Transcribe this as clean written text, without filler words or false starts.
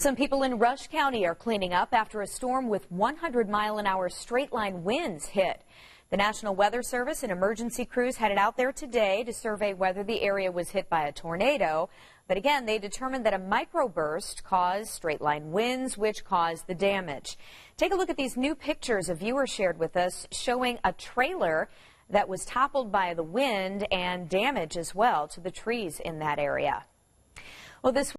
Some people in Rush County are cleaning up after a storm with 100-mile-an-hour straight-line winds hit. The National Weather Service and emergency crews headed out there today to survey whether the area was hit by a tornado. But again, they determined that a microburst caused straight-line winds, which caused the damage. Take a look at these new pictures a viewer shared with us showing a trailer that was toppled by the wind and damage as well to the trees in that area. Well, this